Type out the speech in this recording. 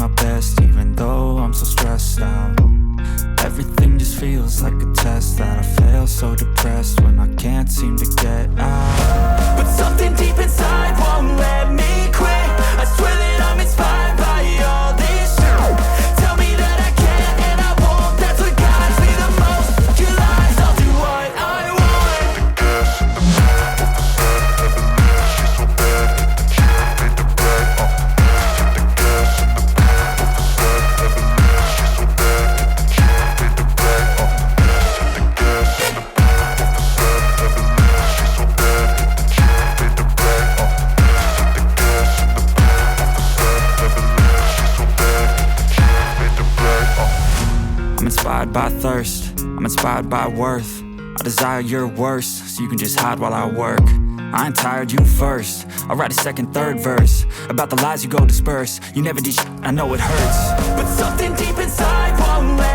my best, even though I'm so stressed out. Everything just feels like a test that I fail, so depressed when I can't seem to get out. But something deep inside won't let me quit. I swear that I'm inspired by all this shit. Tell me that I can't and I won't, that's what guides me the most. Your lies, I'll do what I want. The gas in the back of the set, never leave, she's so bad. She made the bread, the gas in the back of the set, never leave, she's so bad. She made the bread, the gas in the back of the set, never leave, she's so bad. She made the bread, the gas in the back of the set, never leave, she's so bad. She made the bread, I'm inspired by thirst, I'm inspired by worth. I desire your worst, so you can just hide while I work. I ain't tired, you first. I'll write a second, third verse about the lies you go disperse. You never did shit, I know it hurts, but something deep inside won't let